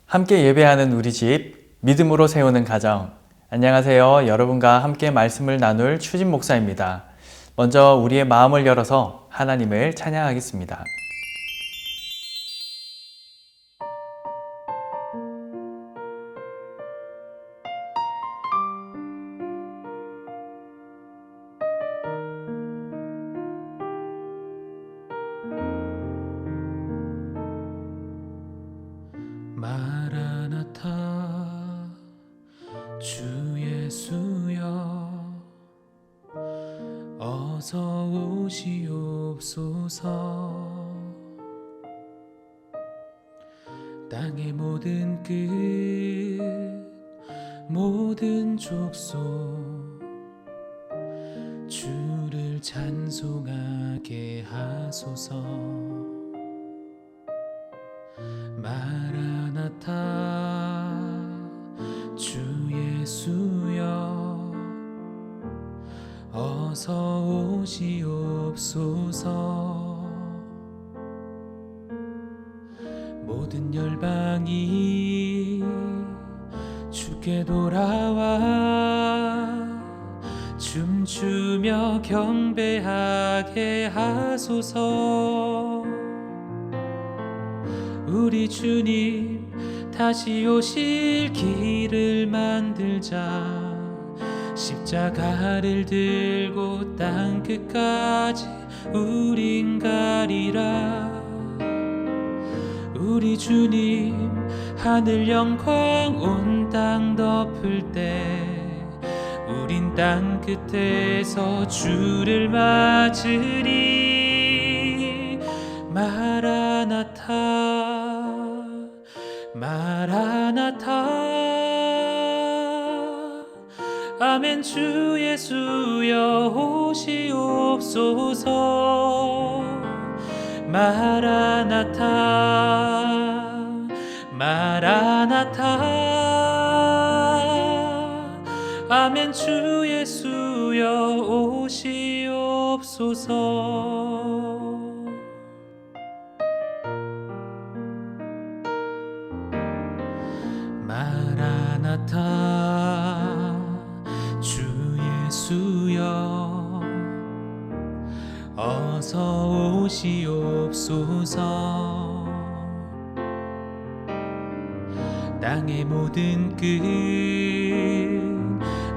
함께 예배하는 우리 집, 믿음으로 세우는 가정. 안녕하세요. 여러분과 함께 말씀을 나눌 추진 목사입니다. 먼저 우리의 마음을 열어서 하나님을 찬양하겠습니다. 마라나타 주 예수여 어서 오시옵소서. 땅의 모든 끝 모든 족속 주를 찬송하게 하소서. 마라나타 주 예수여 어서 오시옵소서. 모든 열방이 주께 돌아와 춤추며 경배하게 하소서. 우리 주님 다시 오실 길을 만들자. 십자가를 들고 땅끝까지 우린 가리라. 우리 주님 하늘 영광 온 땅 덮을 때 우린 땅끝에서 주를 맞으리. 마라나타 마라나타 아멘. 주 예수여 오시옵소서. 마라나타 마라나타 아멘. 주 예수여 오시옵소서. 마라나타 주 예수여 어서 오시옵소서. 땅의 모든 끝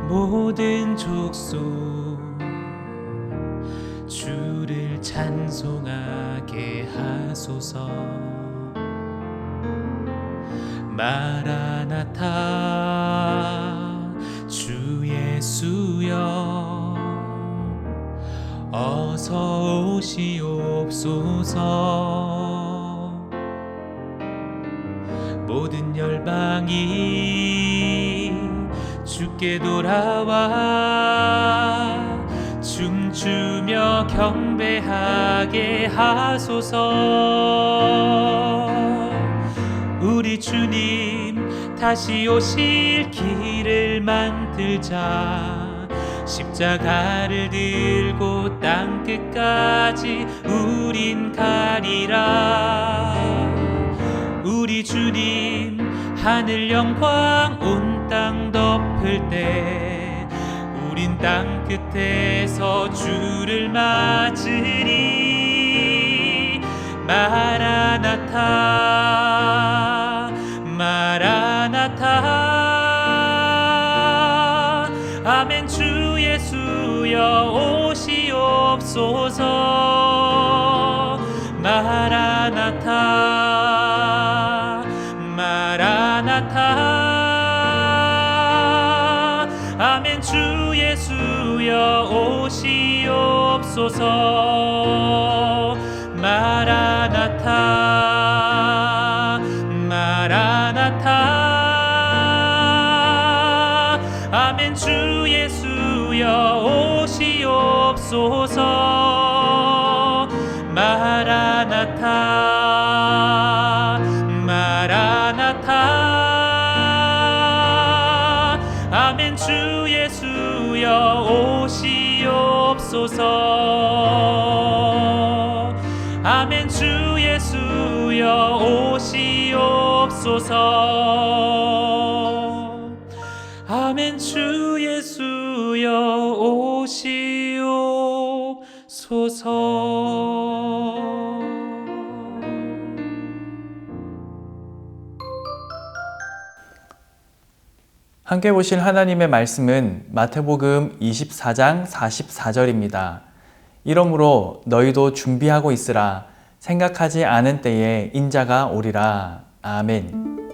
모든 족속 주를 찬송하게 하소서. 마라나타 주 예수여 어서 오시옵소서. 모든 열방이 주께 돌아와 춤추며 경배하게 하소서. 우리 주님 다시 오실 길을 만들자. 십자가를 들고 땅끝까지 우린 가리라. 우리 주님 하늘 영광 온 땅 덮을 때 우린 땅끝에서 주를 맞으리. 마라나타 마라나타 아멘. 주 예수여 오시옵소서. 마라나타 마라나타 아멘. 주 예수여 오시옵소서. 마라나타 마라나타 아멘. 주 예수여 오시옵소서. 마라나타 마라나타 아멘. 주 예수여 오시옵소서. 아멘. 주 예수여 오시옵소서. 오소서. 아멘. 주 예수여 오시옵소서. 함께 보실 하나님의 말씀은 마태복음 24장 44절입니다. 이러므로 너희도 준비하고 있으라. 생각하지 않은 때에 인자가 오리라. 아멘.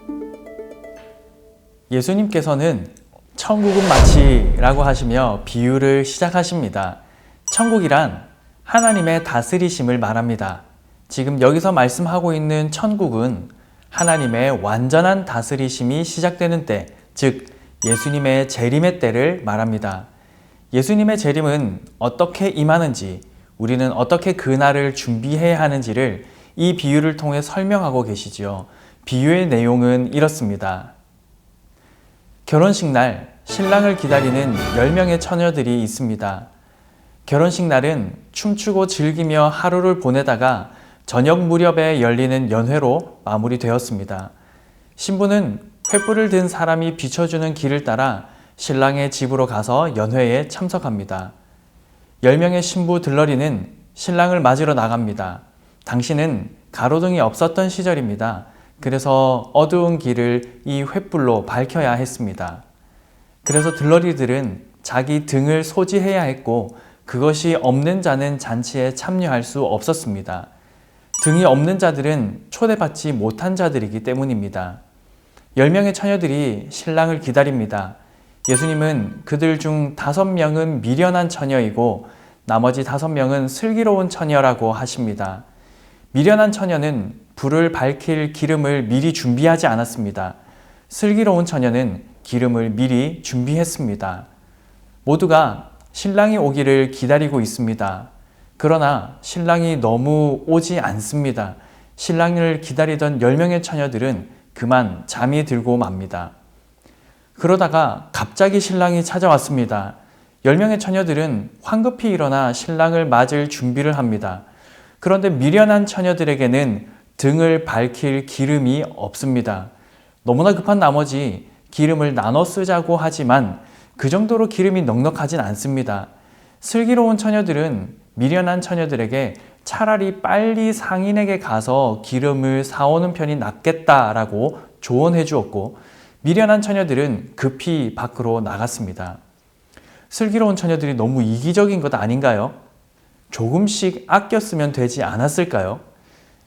예수님께서는 천국은 마치라고 하시며 비유를 시작하십니다. 천국이란 하나님의 다스리심을 말합니다. 지금 여기서 말씀하고 있는 천국은 하나님의 완전한 다스리심이 시작되는 때, 즉 예수님의 재림의 때를 말합니다. 예수님의 재림은 어떻게 임하는지, 우리는 어떻게 그날을 준비해야 하는지를 이 비유를 통해 설명하고 계시지요. 비유의 내용은 이렇습니다. 결혼식 날 신랑을 기다리는 10명의 처녀들이 있습니다. 결혼식 날은 춤추고 즐기며 하루를 보내다가 저녁 무렵에 열리는 연회로 마무리되었습니다. 신부는 횃불을 든 사람이 비춰주는 길을 따라 신랑의 집으로 가서 연회에 참석합니다. 10명의 신부 들러리는 신랑을 맞으러 나갑니다. 당시는 가로등이 없었던 시절입니다. 그래서 어두운 길을 이 횃불로 밝혀야 했습니다. 그래서 들러리들은 자기 등을 소지해야 했고 그것이 없는 자는 잔치에 참여할 수 없었습니다. 등이 없는 자들은 초대받지 못한 자들이기 때문입니다. 10명의 처녀들이 신랑을 기다립니다. 예수님은 그들 중 5명은 미련한 처녀이고 나머지 5명은 슬기로운 처녀라고 하십니다. 미련한 처녀는 불을 밝힐 기름을 미리 준비하지 않았습니다. 슬기로운 처녀는 기름을 미리 준비했습니다. 모두가 신랑이 오기를 기다리고 있습니다. 그러나 신랑이 너무 오지 않습니다. 신랑을 기다리던 10명의 처녀들은 그만 잠이 들고 맙니다. 그러다가 갑자기 신랑이 찾아왔습니다. 10명의 처녀들은 황급히 일어나 신랑을 맞을 준비를 합니다. 그런데 미련한 처녀들에게는 등을 밝힐 기름이 없습니다. 너무나 급한 나머지 기름을 나눠 쓰자고 하지만 그 정도로 기름이 넉넉하진 않습니다. 슬기로운 처녀들은 미련한 처녀들에게 차라리 빨리 상인에게 가서 기름을 사오는 편이 낫겠다라고 조언해 주었고, 미련한 처녀들은 급히 밖으로 나갔습니다. 슬기로운 처녀들이 너무 이기적인 것 아닌가요? 조금씩 아껴 쓰면 되지 않았을까요?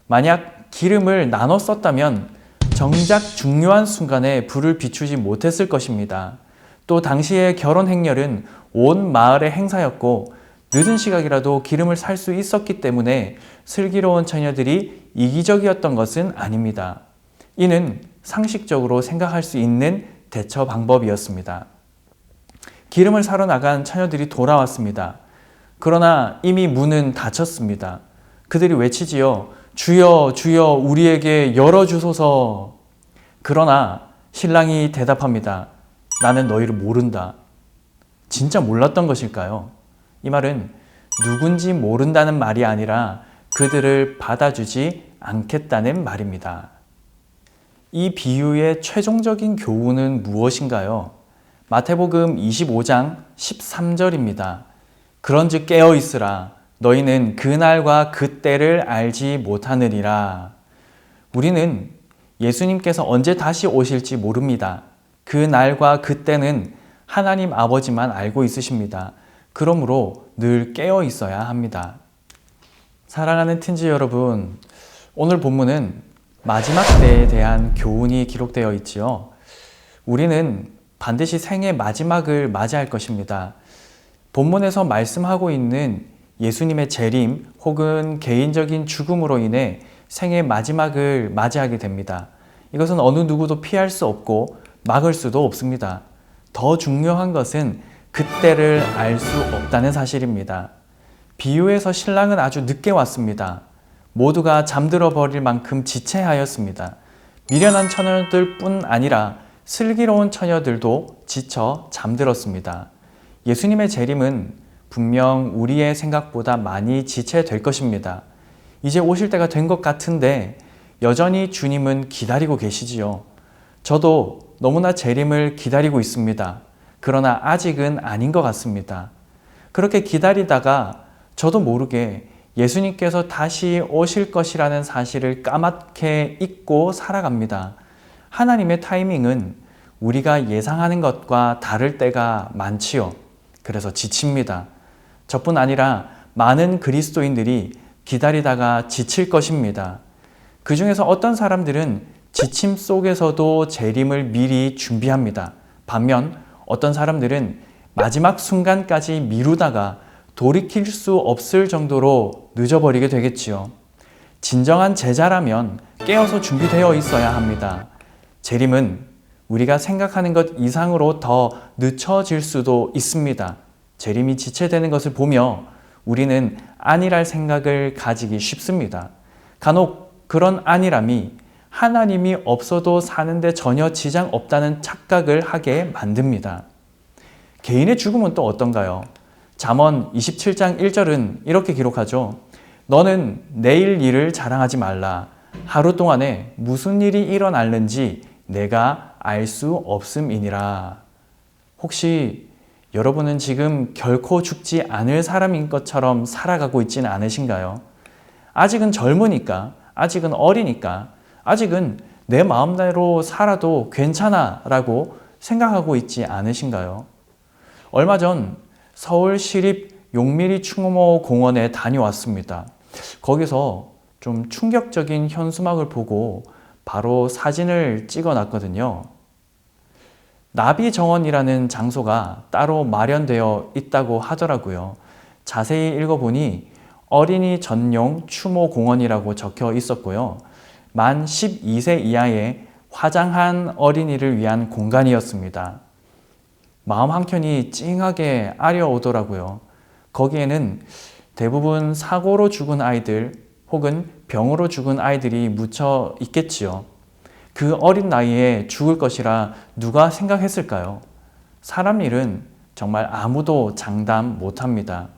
만약 기름을 나눠 썼다면 정작 중요한 순간에 불을 비추지 못했을 것입니다. 또 당시의 결혼 행렬은 온 마을의 행사였고 늦은 시각이라도 기름을 살 수 있었기 때문에 슬기로운 처녀들이 이기적이었던 것은 아닙니다. 이는 상식적으로 생각할 수 있는 대처 방법이었습니다. 기름을 사러 나간 처녀들이 돌아왔습니다. 그러나 이미 문은 닫혔습니다. 그들이 외치지요. 주여, 주여, 우리에게 열어주소서. 그러나 신랑이 대답합니다. 나는 너희를 모른다. 진짜 몰랐던 것일까요? 이 말은 누군지 모른다는 말이 아니라 그들을 받아주지 않겠다는 말입니다. 이 비유의 최종적인 교훈은 무엇인가요? 마태복음 25장 13절입니다. 그런즉 깨어 있으라. 너희는 그날과 그때를 알지 못하느니라. 우리는 예수님께서 언제 다시 오실지 모릅니다. 그 날과 그때는 하나님 아버지만 알고 있으십니다. 그러므로 늘 깨어 있어야 합니다. 사랑하는 틴즈 여러분, 오늘 본문은 마지막 때에 대한 교훈이 기록되어 있지요. 우리는 반드시 생의 마지막을 맞이할 것입니다. 본문에서 말씀하고 있는 예수님의 재림 혹은 개인적인 죽음으로 인해 생의 마지막을 맞이하게 됩니다. 이것은 어느 누구도 피할 수 없고 막을 수도 없습니다. 더 중요한 것은 그때를 알 수 없다는 사실입니다. 비유에서 신랑은 아주 늦게 왔습니다. 모두가 잠들어 버릴 만큼 지체하였습니다. 미련한 처녀들뿐 아니라 슬기로운 처녀들도 지쳐 잠들었습니다. 예수님의 재림은 분명 우리의 생각보다 많이 지체될 것입니다. 이제 오실 때가 된 것 같은데 여전히 주님은 기다리고 계시지요. 저도 너무나 재림을 기다리고 있습니다. 그러나 아직은 아닌 것 같습니다. 그렇게 기다리다가 저도 모르게 예수님께서 다시 오실 것이라는 사실을 까맣게 잊고 살아갑니다. 하나님의 타이밍은 우리가 예상하는 것과 다를 때가 많지요. 그래서 지칩니다. 저뿐 아니라 많은 그리스도인들이 기다리다가 지칠 것입니다. 그 중에서 어떤 사람들은 지침 속에서도 재림을 미리 준비합니다. 반면 어떤 사람들은 마지막 순간까지 미루다가 돌이킬 수 없을 정도로 늦어버리게 되겠지요. 진정한 제자라면 깨어서 준비되어 있어야 합니다. 재림은 우리가 생각하는 것 이상으로 더 늦춰질 수도 있습니다. 재림이 지체되는 것을 보며 우리는 안일할 생각을 가지기 쉽습니다. 간혹 그런 안일함이 하나님이 없어도 사는데 전혀 지장 없다는 착각을 하게 만듭니다. 개인의 죽음은 또 어떤가요? 잠언 27장 1절은 이렇게 기록하죠. 너는 내일 일을 자랑하지 말라. 하루 동안에 무슨 일이 일어날는지 내가 알 수 없음이니라. 혹시 여러분은 지금 결코 죽지 않을 사람인 것처럼 살아가고 있지는 않으신가요? 아직은 젊으니까, 아직은 어리니까, 아직은 내 마음대로 살아도 괜찮아 라고 생각하고 있지 않으신가요? 얼마 전 서울시립 용미리 추모 공원에 다녀왔습니다. 거기서 좀 충격적인 현수막을 보고 바로 사진을 찍어놨거든요. 나비정원이라는 장소가 따로 마련되어 있다고 하더라고요. 자세히 읽어보니 어린이 전용 추모 공원이라고 적혀 있었고요. 만 12세 이하의 화장한 어린이를 위한 공간이었습니다. 마음 한켠이 찡하게 아려오더라고요. 거기에는 대부분 사고로 죽은 아이들 혹은 병으로 죽은 아이들이 묻혀 있겠지요. 그 어린 나이에 죽을 것이라 누가 생각했을까요? 사람 일은 정말 아무도 장담 못합니다.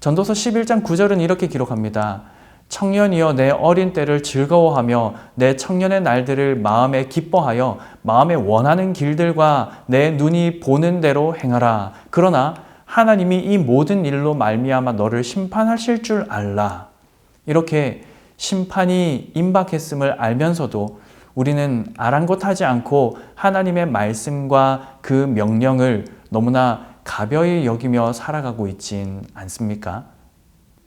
전도서 11장 9절은 이렇게 기록합니다. 청년이여 내 어린 때를 즐거워하며 내 청년의 날들을 마음에 기뻐하여 마음에 원하는 길들과 내 눈이 보는 대로 행하라. 그러나 하나님이 이 모든 일로 말미암아 너를 심판하실 줄 알라. 이렇게 심판이 임박했음을 알면서도 우리는 아랑곳하지 않고 하나님의 말씀과 그 명령을 너무나 가벼이 여기며 살아가고 있진 않습니까?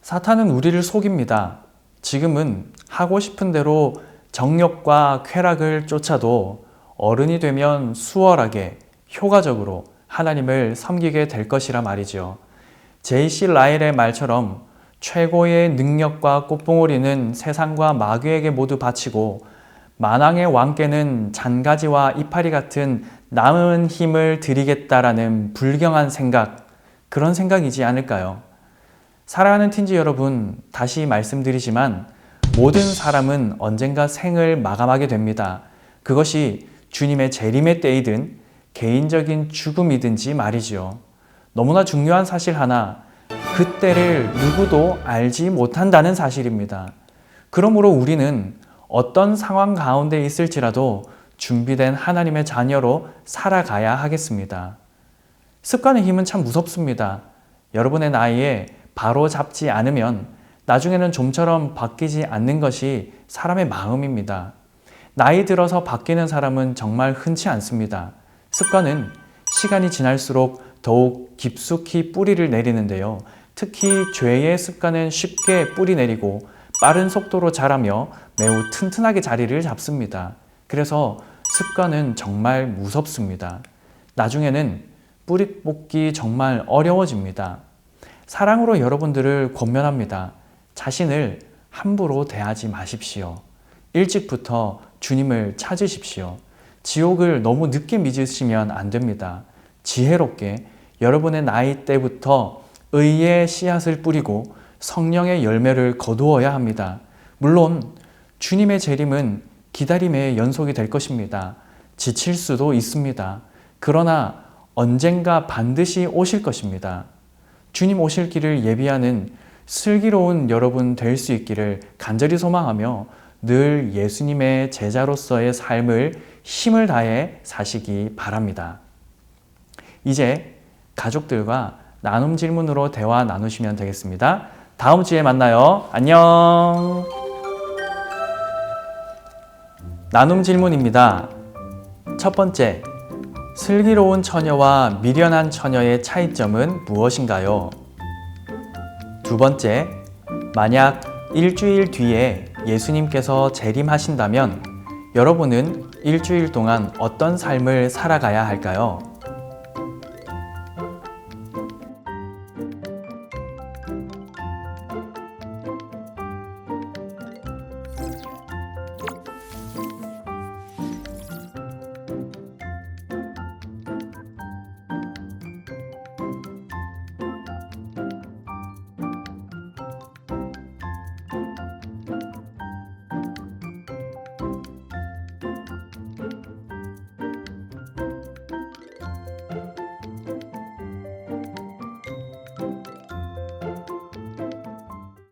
사탄은 우리를 속입니다. 지금은 하고 싶은 대로 정욕과 쾌락을 쫓아도 어른이 되면 수월하게 효과적으로 하나님을 섬기게 될 것이라 말이죠. J.C. 라일의 말처럼 최고의 능력과 꽃봉오리는 세상과 마귀에게 모두 바치고 만왕의 왕께는 잔가지와 이파리 같은 남은 힘을 드리겠다라는 불경한 생각, 그런 생각이지 않을까요? 사랑하는 틴지 여러분, 다시 말씀드리지만 모든 사람은 언젠가 생을 마감하게 됩니다. 그것이 주님의 재림의 때이든 개인적인 죽음이든지 말이죠. 너무나 중요한 사실 하나, 그때를 누구도 알지 못한다는 사실입니다. 그러므로 우리는 어떤 상황 가운데 있을지라도 준비된 하나님의 자녀로 살아가야 하겠습니다. 습관의 힘은 참 무섭습니다. 여러분의 나이에 바로 잡지 않으면 나중에는 좀처럼 바뀌지 않는 것이 사람의 마음입니다. 나이 들어서 바뀌는 사람은 정말 흔치 않습니다. 습관은 시간이 지날수록 더욱 깊숙이 뿌리를 내리는데요. 특히 죄의 습관은 쉽게 뿌리 내리고 빠른 속도로 자라며 매우 튼튼하게 자리를 잡습니다. 그래서 습관은 정말 무섭습니다. 나중에는 뿌리 뽑기 정말 어려워집니다. 사랑으로 여러분들을 권면합니다. 자신을 함부로 대하지 마십시오. 일찍부터 주님을 찾으십시오. 지옥을 너무 늦게 믿으시면 안 됩니다. 지혜롭게 여러분의 나이 때부터 의의 씨앗을 뿌리고 성령의 열매를 거두어야 합니다. 물론 주님의 재림은 기다림의 연속이 될 것입니다. 지칠 수도 있습니다. 그러나 언젠가 반드시 오실 것입니다. 주님 오실 길을 예비하는 슬기로운 여러분 될 수 있기를 간절히 소망하며 늘 예수님의 제자로서의 삶을 힘을 다해 사시기 바랍니다. 이제 가족들과 나눔 질문으로 대화 나누시면 되겠습니다. 다음 주에 만나요. 안녕. 나눔 질문입니다. 첫 번째, 슬기로운 처녀와 미련한 처녀의 차이점은 무엇인가요? 두 번째, 만약 일주일 뒤에 예수님께서 재림하신다면 여러분은 일주일 동안 어떤 삶을 살아가야 할까요?